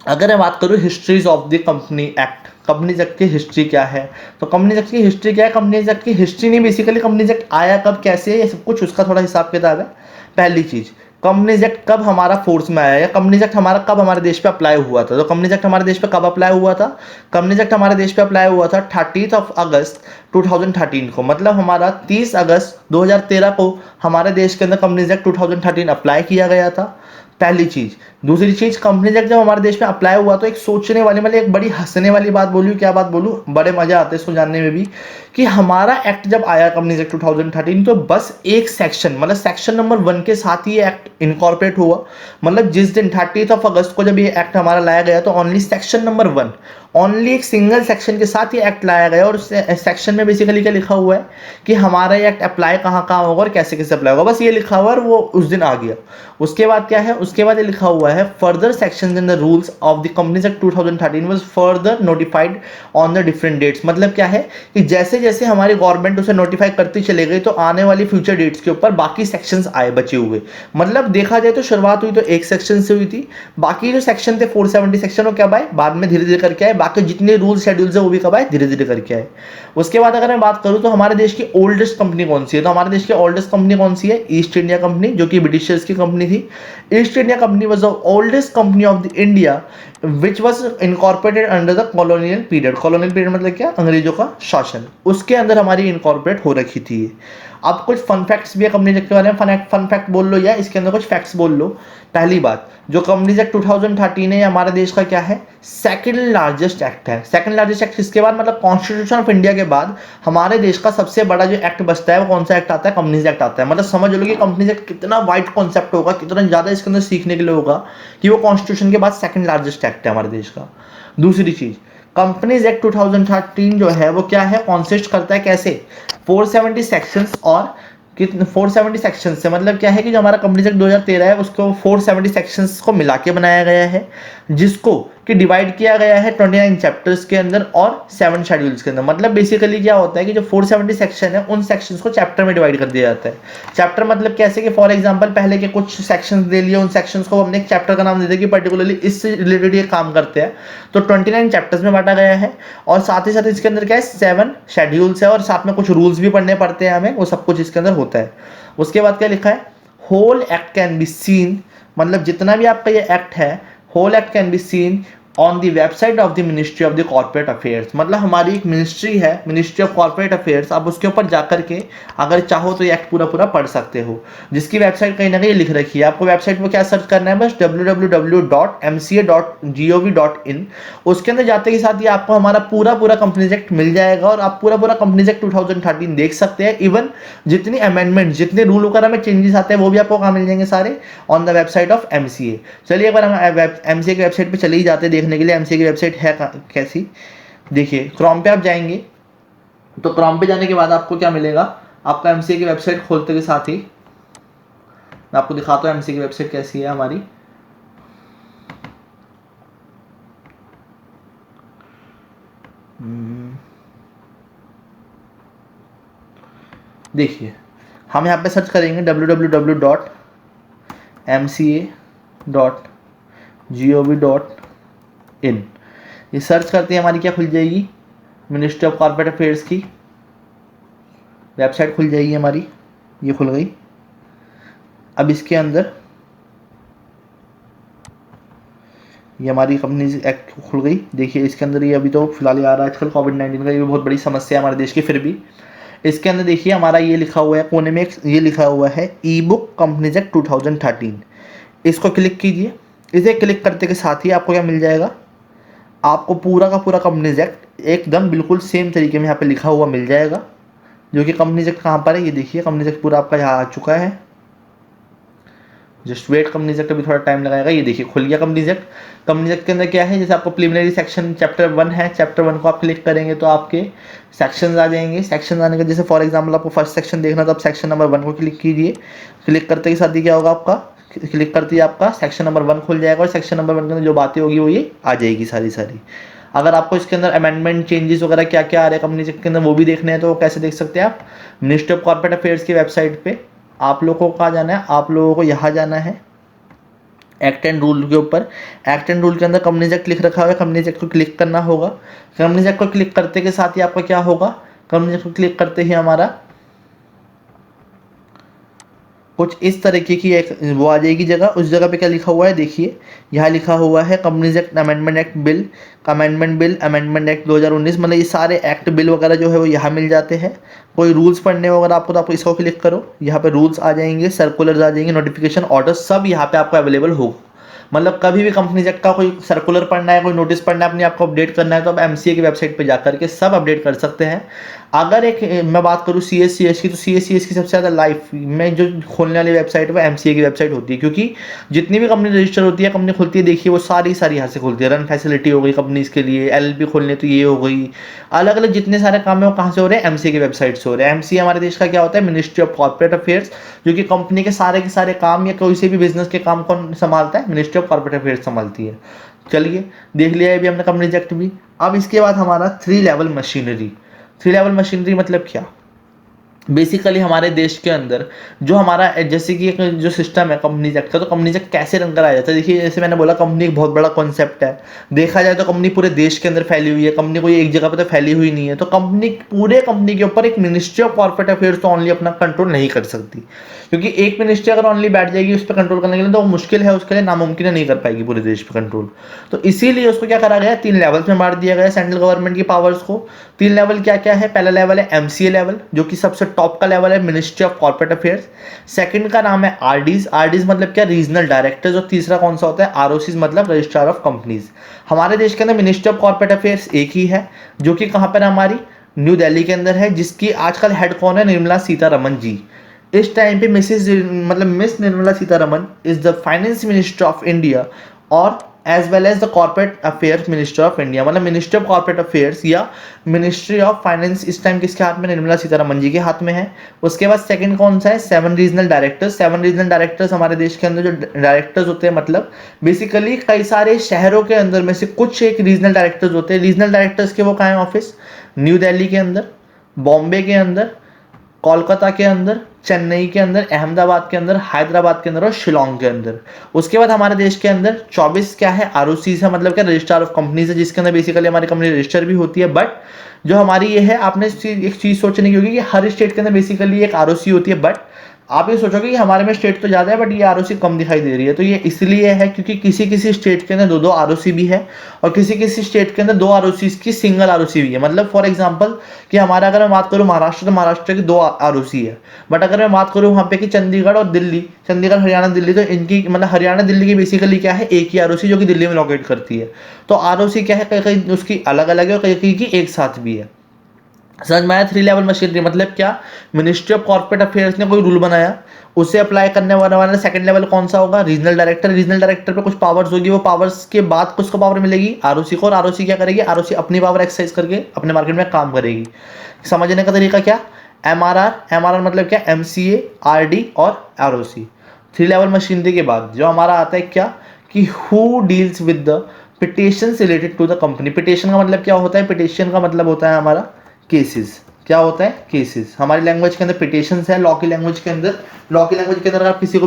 अगर मैं बात करूँ histories of the company act, companies act की हिस्ट्री क्या है, तो कंपनीज एक्ट की हिस्ट्री क्या है? कंपनीज एक्ट की हिस्ट्री नहीं, बेसिकली कंपनीज एक्ट आया कब, कैसे, ये सब कुछ उसका थोड़ा हिसाब किताब है। पहली चीज, कंपनीज एक्ट कब हमारा फोर्स में आया, या कंपनीज एक्ट हमारा कब हमारे देश पे अप्लाई हुआ था। तो कंपनीज एक्ट हमारे देश पे कब अप्लाई हुआ था? कंपनीज एक्ट हमारे देश पे अप्लाई हुआ था 30 अगस्त 2013 को। मतलब हमारा 30 अगस्त 2013 को हमारे देश के अंदर कंपनीज एक्ट 2013 अप्लाई किया गया था। पहली चीज। दूसरी चीज, कंपनीज एक्ट जब हमारे देश में अप्लाई हुआ तो एक सोचने वाली, मतलब एक बड़ी हंसने वाली बात बोलूँ, क्या बात बोलूँ, बड़े मजा आते हैं इसको जानने में भी, कि हमारा एक्ट जब आया कंपनीज एक्ट 2013 तो बस एक सेक्शन, मतलब सेक्शन नंबर 1 के साथ ही एक्ट इनकॉर्पोरेट हुआ। मतलब जिस दिन 30 अगस्त को जब ये एक्ट हमारा लाया गया तो ओनली सेक्शन नंबर 1, ओनली एक सिंगल सेक्शन के साथ ही एक्ट लाया गया। और सेक्शन में बेसिकली क्या लिखा हुआ है कि हमारा ये एक्ट अप्लाई कहाँ कहाँ होगा और कैसे कैसे अप्लाई होगा, बस ये लिखा हुआ है और वो उस दिन आ गया। उसके बाद क्या है? उसके बाद ये लिखा हुआ है है further sections in the rules of the companies act 2013 was further notified on the different dates. मतलब क्या है कि जैसे जैसे हमारी गवर्नमेंट उसे नोटिफाई करती चले गई तो आने वाली फ्यूचर डेट्स के ऊपर बाकी सेक्शंस आए बचे हुए। मतलब देखा जाए तो शुरुआत हुई तो एक सेक्शन से हुई थी, बाकी जो सेक्शन थे 470 सेक्शन वो कब आए, बाद में धीरे धीरे करके आए। बाकी जितने रूल शेड्यूल्स है वो भी कब आए, धीरे धीरे करके आए। उसके बाद अगर मैं बात करूं तो हमारे देश की ओल्डेस्ट कंपनी कौन सी है, तो हमारे देश की ओल्डेस्ट कंपनी कौन सी है, ईस्ट इंडिया कंपनी, जो कि ब्रिटिशर्स की कंपनी थी। East India company was the oldest company of the India which was incorporated under the colonial period. Colonial period मतलब क्या, अंग्रेजों का शासन, उसके अंदर हमारी इनकॉर्पोरेट हो रखी थी। अब कुछ फन फैक्ट्स भी है कंपनी एक्ट के बारे में, फन फैक्ट बोल लो या इसके अंदर कुछ फैक्ट्स बोल लो। पहली बात, जो कंपनीज एक्ट 2013 है हमारे देश का क्या है, सेकंड लार्जेस्ट एक्ट है। सेकंड लार्जेस्ट एक्ट किसके बाद, मतलब कॉन्स्टिट्यूशन ऑफ इंडिया के बाद हमारे देश का सबसे बड़ा जो एक्ट बचता है वो कौन सा एक्ट आता है, कंपनीज एक्ट आता है। मतलब समझ लो कि कंपनीज एक्ट कितना वाइड कॉन्सेप्ट होगा, कितना ज्यादा इसके अंदर सीखने के लिए होगा कि वो कॉन्स्टिट्यूशन के बाद सेकंड लार्जेस्ट एक्ट है हमारे देश का। दूसरी चीज, कंपनीज एक्ट 2013 जो है वो क्या है, कॉन्सिस्ट करता है कैसे, 470 सेक्शंस और कितने 470 सेक्शंस से, मतलब क्या है कि जो हमारा कंपनीज एक्ट 2013 है उसको 470 सेक्शंस को मिला के बनाया गया है, जिसको कि डिवाइड किया गया है 29 चैप्टर्स के अंदर और 7 शेड्यूल्स के अंदर। मतलब बेसिकली क्या होता है कि जो 470 सेक्शन है उन सेक्शंस को चैप्टर में डिवाइड कर दिया जाता है। चैप्टर मतलब कैसे कि फॉर एग्जांपल पहले के कुछ सेक्शंस दे लिए, उन सेक्शंस को हमने एक चैप्टर का नाम दे दिया कि पर्टिकुलरली इससे रिलेटेड ये काम करते हैं, तो 29 चैप्टर्स में बांटा गया है। और साथ ही साथ इसके अंदर क्या है, 7 शेड्यूल्स है और साथ में कुछ रूल्स भी पढ़ने पड़ते हैं हमें, वो सब कुछ इसके अंदर होता है। उसके बाद क्या लिखा है, whole act can be seen, मतलब जितना भी आपका ये एक्ट है, whole act can be seen on the website of the ministry of the corporate affairs. मतलब हमारी एक मिनिस्ट्री है, मिनिस्ट्री ऑफ कॉर्पोरेट अफेयर्स, आप उसके ऊपर जाकर के अगर चाहो तो ये एक्ट पूरा पूरा पढ़ सकते हो, जिसकी वेबसाइट कहीं ना कहीं लिख रखी है। आपको वेबसाइट पर क्या सर्च करना है, बस www.mca.gov.in। उसके अंदर जाते के साथ ही आपको हमारा पूरा पूरा कंपनीज एक्ट मिल जाएगा और आप पूरा पूरा कंपनीज एक्ट 2013 देख सकते हैं। इवन जितनी अमेंडमेंट, जितने रूल वगैरह में चेंजेस आते हैं वो भी आपको कहाँ मिल जाएंगे, सारे on the website of MCA. चलिए एक बार हम एमसीए की वेबसाइट पे चले ही जाते हैं देखने के लिए एमसीए की वेबसाइट है कैसी। देखिए क्रोम पे आप जाएंगे तो क्रोम पे जाने के बाद आपको क्या मिलेगा, आपका एमसीए की वेबसाइट खोलते के साथ ही मैं आपको दिखाता हूँ एमसीए की वेबसाइट कैसी है हमारी। देखिए हम यहाँ पे सर्च करेंगे www.mca.gov.in। ये सर्च करते हैं हमारी क्या खुल जाएगी, मिनिस्ट्री ऑफ कॉर्पोरेट अफेयर्स की वेबसाइट खुल जाएगी हमारी, ये खुल गई। अब इसके अंदर ये हमारी कंपनी एक्ट खुल गई। देखिए इसके अंदर ये अभी तो फिलहाल आ रहा है आजकल कोविड-19 का, ये बहुत बड़ी समस्या है हमारे देश की, फिर भी इसके अंदर देखिए हमारा ये लिखा हुआ है कोने में, ये लिखा हुआ है ई बुक कंपनीज एक्ट 2013। इसको क्लिक कीजिए। इसे क्लिक करते के साथ ही आपको क्या मिल जाएगा, आपको पूरा का पूरा कंपनीज एक्ट एकदम बिल्कुल सेम तरीके में यहाँ पे लिखा हुआ मिल जाएगा। जो कि कंपनीज एक्ट कहाँ पर है, ये देखिए कंपनीज एक्ट पूरा आपका यहाँ आ चुका है। जस्ट वेट, कंपनीज एक्ट अभी थोड़ा टाइम लगाएगा। ये देखिए खुल गया कंपनीज एक्ट। कंपनीज एक्ट के अंदर क्या है, जैसे आपको प्रिलिमिनरी सेक्शन चैप्टर 1 है, चैप्टर 1 को आप क्लिक करेंगे तो आपके सेक्शंस आ जाएंगे। सेक्शन आने का जैसे फॉर एग्जांपल आपको फर्स्ट सेक्शन देखना तो आप सेक्शन नंबर 1 को क्लिक कीजिए। क्लिक करते के साथ ही क्या होगा, आपका क्लिक करते ही आपका सेक्शन नंबर 1 खुल जाएगा और सेक्शन नंबर 1 के अंदर जो बातें होगी वो ये आ जाएगी सारी सारी। अगर आपको इसके अंदर अमेंडमेंट चेंजेस वगैरह क्या क्या आ रहे हैं कंपनीज एक्ट के अंदर वो भी देखने हैं तो वो कैसे देख सकते हैं आप, मिनिस्ट्री ऑफ कॉर्पोरेट अफेयर्स की वेबसाइट पे आप लोगों को कहाँ जाना है, आप लोगों को यहाँ जाना है एक्ट एंड रूल के ऊपर। एक्ट एंड रूल के अंदर कंपनीज एक्ट लिख रखा हुआ है, कंपनीज एक्ट को क्लिक करना होगा। कंपनीज एक्ट को क्लिक करते के साथ ही आपका क्या होगा, कंपनीज एक्ट को क्लिक करते ही हमारा कुछ इस तरीके की एक वो आ जाएगी जगह। उस जगह पे क्या लिखा हुआ है, देखिए यहाँ लिखा हुआ है companies act amendment act bill, amendment act 2019। मतलब ये सारे एक्ट बिल वगैरह जो है वो यहाँ मिल जाते हैं। कोई रूल्स पढ़ने हो अगर आपको तो आप इसको क्लिक करो, यहाँ पे रूल्स आ जाएंगे, सर्कुलर्स आ जाएंगे, नोटिफिकेशन ऑर्डर सब यहाँ पे आपको अवेलेबल होगा। मतलब कभी भी कंपनीज एक्ट का कोई सर्कुलर पढ़ना है, कोई नोटिस पढ़ना है, अपने आप को अपडेट करना है तो आप एमसीए की वेबसाइट पे जाकर के सब अपडेट कर सकते हैं। अगर एक मैं बात करूँ CSCS की, तो CSCS की सबसे ज़्यादा लाइफ में जो खोलने वाली वेबसाइट है वो MCA की वेबसाइट होती है, क्योंकि जितनी भी कंपनी रजिस्टर होती है, कंपनी खुलती है, देखिए वो सारी सारी यहाँ से खुलती है। रन फैसिलिटी हो गई कंपनीज के लिए, LLP खोलनी है तो ये हो गई, अलग अलग जितने सारे काम है वो कहाँ से हो रहे हैं, MCA की वेबसाइट से हो रहे हैं। MCA हमारे देश का क्या होता है, मिनिस्ट्री ऑफ कॉर्पोरेट अफेयर्स, जो कि कंपनी के सारे काम या कोई से भी बिजनेस के काम कौन संभालता है, मिनिस्ट्री ऑफ कॉर्पोरेट अफेयर्स संभालती है। चलिए देख लिया है अभी हमने कंपनीज एक्ट भी। अब इसके बाद हमारा 3 लेवल मशीनरी। 3 लेवल मशीनरी मतलब क्या, बेसिकली हमारे देश के अंदर जो हमारा जैसे कि एक जो सिस्टम है कंपनीज एक्ट का, तो कंपनीज एक्ट कैसे रन कराया जाता है। देखिए जैसे मैंने बोला, कंपनी एक बहुत बड़ा कॉन्सेप्ट है। देखा जाए तो कंपनी पूरे देश के अंदर फैली हुई है, कंपनी कोई एक जगह पर तो फैली हुई नहीं है। तो कंपनी पूरे कंपनी के ऊपर एक मिनिस्ट्री ऑफ कॉर्पोरेट अफेयर्स तो ओनली अपना कंट्रोल नहीं कर सकती, क्योंकि एक मिनिस्ट्री अगर ओनली बैठ जाएगी उस पर कंट्रोल करने के लिए तो वो मुश्किल है, उसके लिए नामुमकिन है, नहीं कर पाएगी पूरे देश पर कंट्रोल। तो इसीलिए उसको क्या करा गया, 3 लेवल्स में बांट दिया गया सेंट्रल गवर्नमेंट की पावर्स को। 3 लेवल क्या क्या है, पहला लेवल है MCA लेवल, जो कि सबसे टॉप का लेवल है, ministry of corporate affairs. Second का नाम है RDs। RDs मतलब क्या, रीजनल डायरेक्टर्स। और तीसरा कौन सा होता है, ROCs मतलब रजिस्ट्रार ऑफ कंपनीज। हमारे देश के अंदर मिनिस्ट्री ऑफ कॉर्पोरेट अफेयर्स एक ही है, जो कि कहाँ पर हमारी न्यू दिल्ली के अंदर है, जिसकी आजकल हेड कौन है, निर्मला सीतारमन जी। इस टाइम पे miss Nirmala Sitharaman is the finance minister of India, और as well as the corporate affairs minister of India, मतलब मिनिस्ट्री ऑफ कॉर्पोरेट अफेयर्स या मिनिस्ट्री ऑफ फाइनेंस इस टाइम किसके हाथ में, निर्मला सीतारमन जी के हाथ में है। उसके बाद सेकंड कौन सा है, 7 रीजनल डायरेक्टर्स। 7 रीजनल डायरेक्टर्स हमारे देश के अंदर जो डायरेक्टर्स होते हैं, मतलब बेसिकली कई सारे शहरों के अंदर में से कुछ एक रीजनल डायरेक्टर्स होते हैं। रीजनल डायरेक्टर्स के वो कहाँ है ऑफिस, न्यू दिल्ली के अंदर, बॉम्बे के अंदर, कोलकाता के अंदर, चेन्नई के अंदर, अहमदाबाद के अंदर, हैदराबाद के अंदर और शिलोंग के अंदर। उसके बाद हमारे देश के अंदर 24 क्या है, ROCs है, मतलब क्या, रजिस्ट्रार ऑफ कंपनीज है, जिसके अंदर बेसिकली हमारी कंपनी रजिस्टर भी होती है। बट जो हमारी ये है, आपने एक चीज सोचने की होगी कि हर स्टेट के अंदर बेसिकली एक ROC होती है, बट आप ये सोचोगे कि हमारे में स्टेट तो ज़्यादा है बट ये ROC कम दिखाई दे रही है। तो ये इसलिए है क्योंकि किसी किसी स्टेट के अंदर 2-2 ROC भी है, और किसी किसी स्टेट के अंदर 2 ROCs की सिंगल ROC भी है। मतलब फॉर एग्जांपल कि हमारा अगर मैं बात करूँ महाराष्ट्र, तो महाराष्ट्र की 2 ROC है। बट अगर मैं बात करूँ वहाँ पे कि चंडीगढ़ और दिल्ली, चंडीगढ़ हरियाणा दिल्ली, तो इनकी मतलब हरियाणा दिल्ली की बेसिकली क्या है, एक ही ROC जो कि दिल्ली में लोकेट करती है। तो ROC क्या है, कहीं कहीं उसकी अलग अलग है और कहीं कहीं की एक साथ भी है। समझ में आया। 3 लेवल मशीनरी मतलब क्या, मिनिस्ट्री ऑफ कॉर्पोरेट अफेयर्स ने कोई रूल बनाया, उसे अप्लाई करने वाला सेकंड लेवल कौन सा होगा, रीजनल डायरेक्टर। रीजनल डायरेक्टर पे कुछ पावर्स होगी, वो पावर्स के बाद किसको पावर मिलेगी, ROC को। और ROC क्या करेगी, ROC अपनी पावर एक्सरसाइज करके अपने मार्केट में काम करेगी। समझने का तरीका क्या, MRR मतलब क्या, MCA, RD और ROC। 3 लेवल मशीनरी के बाद जो हमारा आता है क्या, कि who deals with the petitions related to the company. Petition का मतलब क्या होता है, पिटिशन का मतलब होता है हमारा केसेस। क्या होता है, केसेस। हमारी लैंग्वेज के अंदर पिटिशंस है, लॉ की लैंग्वेज के अंदर, अगर आप किसी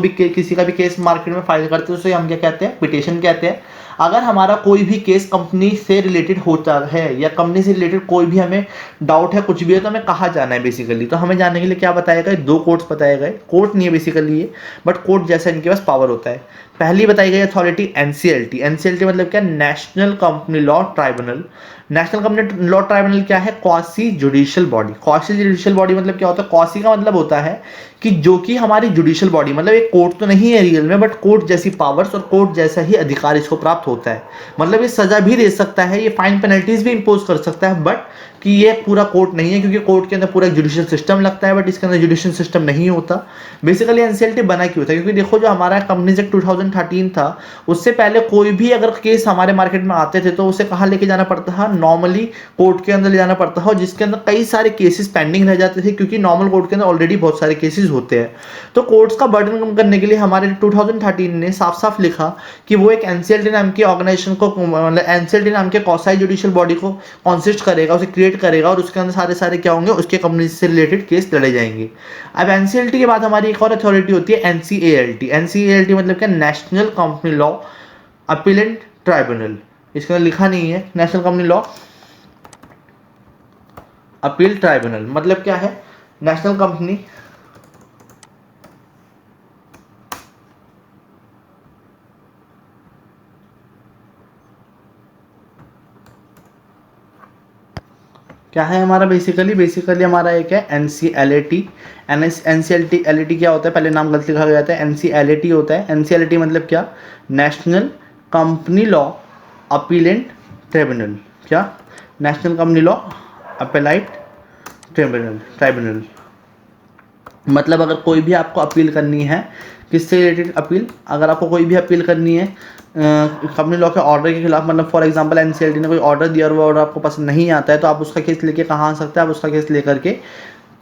का भी केस मार्केट में फाइल करते हो तो हम क्या कहते हैं, पिटिशन कहते हैं। अगर हमारा कोई भी केस कंपनी से रिलेटेड होता है या कंपनी से रिलेटेड कोई भी हमें डाउट है, कुछ भी है, तो हमें कहाँ जाना है बेसिकली, तो हमें जाने के लिए क्या बताया गया, 2 कोर्ट्स बताए गए। कोर्ट नहीं है बेसिकली ये, बट कोर्ट जैसा इनके पास पावर होता है। पहली बताई गई अथॉरिटी NCLT। NCLT मतलब क्या, national company law tribunal. National company law tribunal क्या है, quasi judicial body. Quasi judicial body मतलब क्या होता है, क्वासी का मतलब होता है कि जो कि हमारी जुडिशियल बॉडी, मतलब एक कोर्ट तो नहीं है रियल में, बट कोर्ट जैसी पावर्स और कोर्ट जैसा ही अधिकार इसको प्राप्त होता है। मतलब ये सजा भी दे सकता है, ये फाइन पेनल्टीज भी इंपोज कर सकता है, बट कि ये पूरा कोर्ट नहीं है, क्योंकि कोर्ट के अंदर पूरा जुडिशियल सिस्टम लगता है, बट इसके अंदर जुडिशियल सिस्टम नहीं होता। बेसिकली NCLT बना क्यों था, क्योंकि देखो जो हमारा कंपनीज एक्ट 2013 था, उससे पहले कोई भी अगर केस हमारे मार्केट में आते थे तो उसे कहाँ लेके जाना पड़ता था, नॉर्मली कोर्ट के अंदर ले जाना पड़ता था, जिसके अंदर कई सारे केसेस पेंडिंग रह जाते थे, क्योंकि नॉर्मल कोर्ट के अंदर ऑलरेडी बहुत सारे केसेस होते हैं। तो कोर्ट्स का बर्डन कम करने के लिए हमारे 2013 ने साफ साफ लिखा कि वो एक NCLT नाम की ऑर्गेनाइजेशन को, मतलब NCLT नाम के कॉसाई जुडिशियल बॉडी को कॉन्सिस्ट करेगा, उसे क्रिएट करेगा, और उसके अंदर सारे क्या होंगे, उसके कंपनी से रिलेटेड केस लड़े जाएंगे। अब NCLT के बाद हमारी एक और अथॉरिटी होती है NCALT। NCALT मतलब क्या, national company law appellate tribunal. इसके अंदर लिखा नहीं है, national company law appeal tribunal मतलब क्या है, नेशनल कंपनी क्या है हमारा, बेसिकली हमारा एक है NCLAT। NCLT क्या होता है, पहले नाम गलत लिखा गया था, NCLAT होता है। NCLAT मतलब क्या, national company law appellate tribunal. क्या, नेशनल कंपनी लॉ अपीलाइट ट्राइब्यूनल मतलब अगर कोई भी आपको अपील करनी है, किससे रिलेटेड अपील, अगर आपको कोई भी अपील करनी है कंपनी लॉ के ऑर्डर के खिलाफ, मतलब फॉर एग्जांपल एनसीएलटी ने कोई ऑर्डर दिया और वो ऑर्डर आपको पसंद नहीं आता है, तो आप उसका केस लेके कहाँ आ सकते हैं, आप उसका केस लेकर के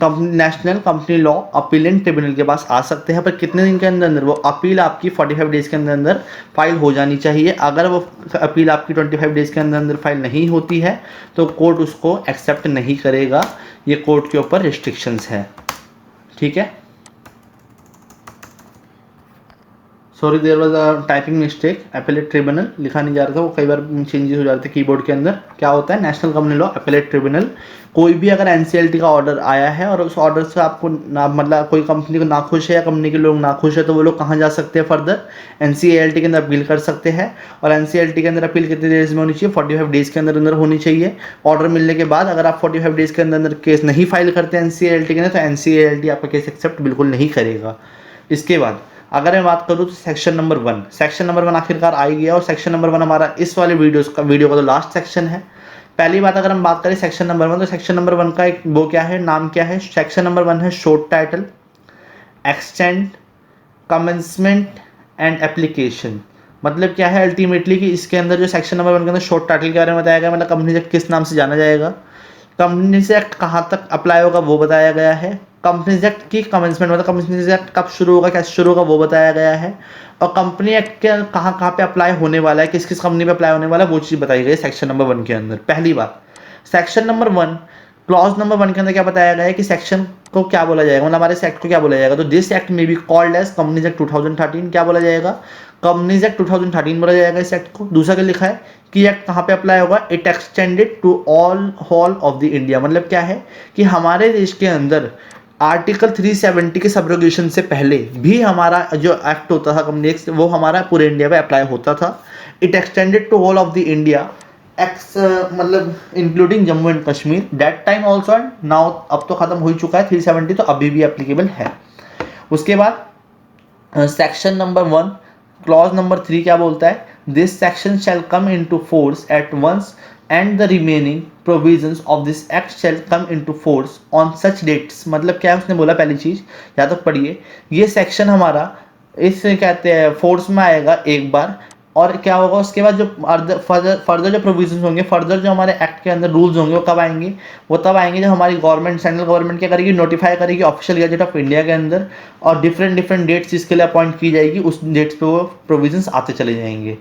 national company law appellate tribunal के पास आ सकते हैं। पर कितने दिन के अंदर अंदर वो अपील आपकी 45 डेज़ के अंदर अंदर फाइल हो जानी चाहिए। अगर वो अपील आपकी 25 डेज़ के अंदर अंदर फाइल नहीं होती है तो कोर्ट उसको एक्सेप्ट नहीं करेगा। ये कोर्ट के ऊपर रिस्ट्रिक्शंस है, ठीक है। Sorry there was a typing mistake, appellate tribunal लिखा नहीं जा रहा था, वो कई बार चेंजेस हो जाते हैं कीबोर्ड के अंदर। क्या होता है, national company law appellate tribunal. कोई भी अगर एनसीएलटी का ऑर्डर आया है और उस ऑर्डर से आपको ना, मतलब कोई कंपनी को नाखुश है या कंपनी के लोग नाखुश है, तो वो लोग कहाँ जा सकते हैं, फर्दर एनसीएलटी के अंदर अपील कर सकते हैं। और एनसीएलटी के अंदर अपील कितनी डेज में होनी चाहिए, 45 डेज़ के अंदर अंदर होनी चाहिए। ऑर्डर मिलने के बाद अगर आप 45 डेज़ के अंदर अंदर केस नहीं फाइल करते एनसीएलटी के अंदर, तो एनसीएलटी आपका केस एक्सेप्ट बिल्कुल नहीं करेगा। इसके बाद अगर मैं बात करूँ तो सेक्शन नंबर 1, सेक्शन नंबर 1 आखिरकार आ ही गया। और सेक्शन नंबर 1 हमारा इस वाले वीडियो का तो लास्ट सेक्शन है। पहली बात अगर हम बात करें सेक्शन नंबर 1, तो सेक्शन नंबर 1 का एक वो क्या है, नाम क्या है। सेक्शन नंबर 1 है short title, extent, commencement and application. मतलब क्या है अल्टीमेटली कि इसके अंदर जो सेक्शन नंबर 1 के अंदर शॉर्ट टाइटल के बारे में बताया गया, मतलब कंपनी से किस नाम से जाना जाएगा, कंपनी से एक्ट कहाँ तक अप्लाई होगा वो बताया गया है, कंपनीज एक्ट की कमेंसमेंट मतलब कंपनीज एक्ट कब शुरू होगा, कैसे शुरू होगा वो बताया गया है, और कंपनी एक्ट के कहाँ कहाँ पे अप्लाई होने वाला है, किस किस कंपनी पे अप्लाई होने वाला है, वो चीज़ बताई गई है सेक्शन नंबर 1 के अंदर। पहली बात, सेक्शन नंबर 1 क्लॉज नंबर 1 के अंदर क्या बताया गया है कि सेक्शन को क्या बोला जाएगा, मतलब हमारे एक्ट को क्या बोला जाएगा। तो this act may be called as companies act 2013, क्या बोला जाएगा, कंपनीज एक्ट 2013 बोला जाएगा इस एक्ट को। दूसरा क्या लिखा है कि एक्ट कहाँ पे अप्लाई होगा, it extended to all whole of the India. मतलब क्या है कि हमारे देश के अंदर आर्टिकल 370 के सब्रोगेशन से पहले भी हमारा जो एक्ट होता था कंपनी एक्ट, वो हमारा पूरे इंडिया पे अप्लाई होता था। It extended to all of the India एक्स मतलब including Jammu and Kashmir that time also and now. अब तो खत्म हो चुका है 370, तो अभी भी एप्लीकेबल है। उसके बाद सेक्शन नंबर 1 क्लॉज नंबर 3 क्या बोलता है, this section shall come into force at once and the remaining provisions of this act shall come into force on such dates. मतलब क्या है उसने बोला, पहली चीज या तो पढ़िए, ये सेक्शन हमारा इससे कहते हैं फोर्स में आएगा एक बार, और क्या होगा उसके बाद जो फर्दर जो प्रोविजंस होंगे, फर्दर जो हमारे एक्ट के अंदर रूल्स होंगे, वो कब आएंगे, वो तब आएंगे जब हमारी गवर्नमेंट, सेंट्रल गवर्नमेंट क्या करेगी, नोटिफाई करेगी ऑफिशियल गैजेट ऑफ इंडिया के अंदर, और डिफरेंट डेट्स इसके लिए अपॉइंट की जाएगी, उस डेट्स पे वो प्रोविजंस आते चले जाएंगे।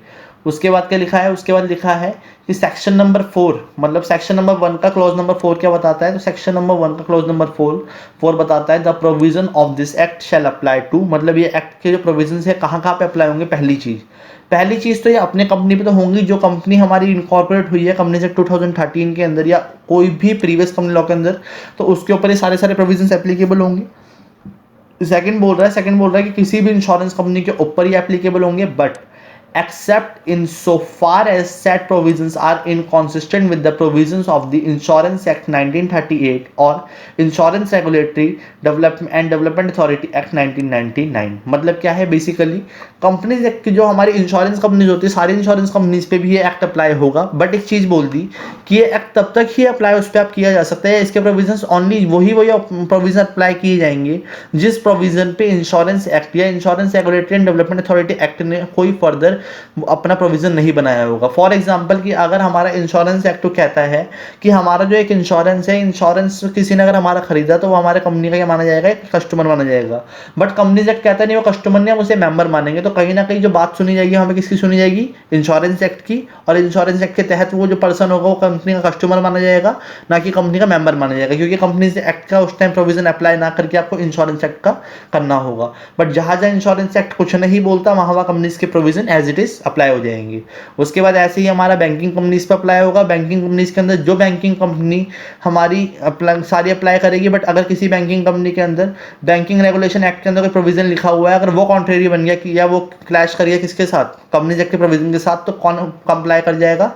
उसके बाद क्या लिखा है, उसके बाद लिखा है कि सेक्शन नंबर 4 मतलब सेक्शन नंबर 1 का क्लॉज नंबर 4 क्या बताता है, तो सेक्शन नंबर 1 का क्लॉज नंबर 4 बताता है the provision of this act shall apply to. मतलब ये एक्ट के जो प्रोविजन है कहाँ कहाँ पे अप्लाई होंगे। पहली चीज़ तो ये अपने कंपनी पे तो होंगी, जो कंपनी हमारी इनकॉर्पोरेट हुई है कंपनी से 2013 के अंदर या कोई भी प्रीवियस कंपनी लॉ के अंदर, तो उसके ऊपर ये सारे प्रोविजंस एप्लीकेबल होंगे। सेकंड बोल रहा है कि किसी भी इंश्योरेंस कंपनी के ऊपर ये एप्लीकेबल होंगे, but except in so far as said provisions are inconsistent with the provisions of the Insurance Act 1938 or Insurance Regulatory Development Authority Act 1999। मतलब क्या है, बेसिकली कंपनीज एक्ट की जो हमारी इंश्योरेंस कंपनीज होती है, सारी इंश्योरेंस कंपनीज पे भी ये एक्ट अप्लाई होगा। बट एक चीज़ बोल दी कि ये एक्ट तब तक ही अप्लाई उस पर आप किया जा सकता है, इसके प्रोविजंस ओनली वही प्रोविजन अप्लाई किए जाएंगे जिस प्रोविजन पे इंश्योरेंस एक्ट या insurance regulatory and development authority act ने कोई फर्दर अपना प्रोविजन नहीं बनाया होगा। फॉर एग्जांपल कि अगर हमारा इंश्योरेंस एक्ट कहता है कि हमारा जो एक इंश्योरेंस है, इंश्योरेंस किसी ने अगर हमारा खरीदा तो वो हमारे कंपनी का क्या माना जाएगा, एक कस्टमर माना जाएगा। बट कंपनीज एक्ट कहता नहीं वो कस्टमर नहीं, हम उसे मेंबर मानेंगे। तो कहीं ना कहीं जो बात सुनी जाएगी हमें किसकी सुनी जाएगी, इंश्योरेंस एक्ट की। और इंश्योरेंस एक्ट के तहत वो जो पर्सन होगा वो कंपनी का कस्टमर माना जाएगा, ना कि कंपनी का मेंबर माना जाएगा, क्योंकि कंपनी से एक्ट का उस टाइम प्रोविजन अप्लाई ना करके आपको इंश्योरेंस एक्ट का करना होगा। बट जहां जहां इंश्योरेंस एक्ट कुछ नहीं बोलता, वहां कंपनीज के provision as it is apply हो जाएंगे। उसके बाद ऐसे ही हमारा बैंकिंग कंपनीज पर अप्लाई होगा। बैंकिंग कंपनीज के अंदर जो बैंकिंग कंपनी हमारी सारी अप्लाई करेगी, बट अगर किसी बैंकिंग कंपनी के अंदर बैंकिंग रेगुलेशन एक्ट के अंदर कोई प्रोविजन लिखा हुआ है, अगर वो कॉन्ट्रेरी बन गया कि या वो क्लैश कर गया किसके साथ, कंपनीज एक्ट के प्रोविजन के साथ, तो कौन कंप्लाई कर जाएगा,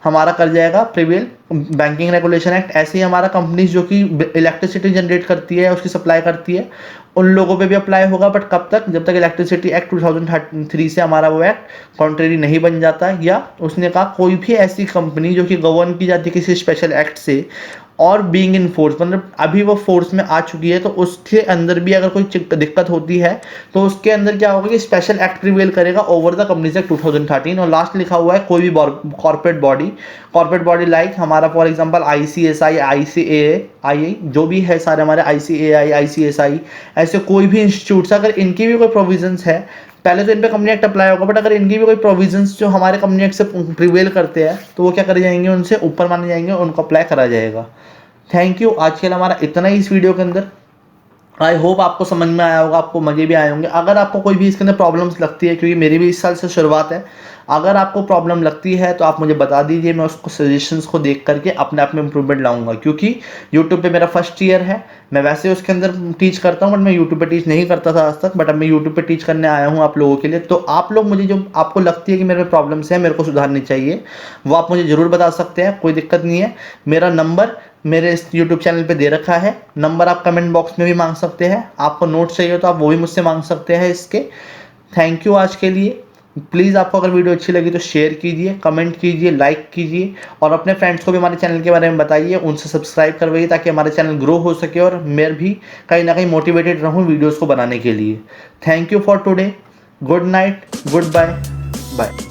हमारा कर जाएगा प्रिवेल बैंकिंग रेगुलेशन एक्ट। ऐसे ही हमारा कंपनीज जो कि इलेक्ट्रिसिटी जनरेट करती है, उसकी सप्लाई करती है, उन लोगों पे भी अप्लाई होगा। बट कब तक, जब तक इलेक्ट्रिसिटी एक्ट 2003 से हमारा वो एक्ट कॉन्ट्रेरी नहीं बन जाता, या उसने कहा कोई भी ऐसी कंपनी जो कि गवर्न की जाती है किसी स्पेशल एक्ट से, और बीइंग इन फोर्स, मतलब अभी वो फोर्स में आ चुकी है, तो उसके अंदर भी अगर कोई दिक्कत होती है तो उसके अंदर क्या होगा कि स्पेशल एक्ट प्रिवेल करेगा ओवर द कंपनीज एक्ट 2013। और लास्ट लिखा हुआ है कोई भी कॉर्पोरेट बॉडी लाइक हमारा फॉर एग्जांपल ICSI, ICAI, जो भी है सारे हमारे ICAI, ICSI, ऐसे कोई भी इंस्टीट्यूट्स अगर इनकी भी कोई प्रोविजंस है, पहले तो इन पे कंपनी एक्ट अप्लाई होगा, बट अगर इनकी भी कोई प्रोविजंस जो हमारे कंपनी एक्ट से प्रिवेल करते हैं तो वो क्या करे जाएंगे, उनसे ऊपर माने जाएंगे, उनको अप्लाई करा जाएगा। थैंक यू, आज के लिए हमारा इतना ही इस वीडियो के अंदर। आई होप आपको समझ में आया होगा, आपको मजे भी आए होंगे। अगर आपको कोई भी इसके अंदर प्रॉब्लम्स लगती है, क्योंकि मेरी भी इस साल से शुरुआत है, अगर आपको प्रॉब्लम लगती है तो आप मुझे बता दीजिए, मैं उसको सजेशंस को देख करके अपने आप में इंप्रूवमेंट लाऊंगा। क्योंकि यूट्यूब पे मेरा फर्स्ट ईयर है, मैं वैसे उसके अंदर टीच करता हूँ, बट मैं यूट्यूब पे टीच नहीं करता था आज तक, बट अब मैं यूट्यूब पे टीच करने आया हूँ आप लोगों के लिए। तो आप लोग मुझे जो आपको लगती है कि मेरे में प्रॉब्लम्स हैं, मेरे को सुधारनी चाहिए, वो आप मुझे ज़रूर बता सकते हैं, कोई दिक्कत नहीं है। मेरा नंबर मेरे इस यूट्यूब चैनल पे दे रखा है, नंबर आप कमेंट बॉक्स में भी मांग सकते हैं। आपको नोट्स चाहिए तो आप वो भी मुझसे मांग सकते हैं इसके। थैंक यू आज के लिए। प्लीज़ आपको अगर वीडियो अच्छी लगी तो शेयर कीजिए, कमेंट कीजिए, लाइक कीजिए, और अपने फ्रेंड्स को भी हमारे चैनल के बारे में बताइए, उनसे सब्सक्राइब करवाइए, ताकि हमारे चैनल ग्रो हो सके और मैं भी कहीं ना कहीं मोटिवेटेड रहूँ वीडियोज़ को बनाने के लिए। Thank you for today, good night, good bye, bye.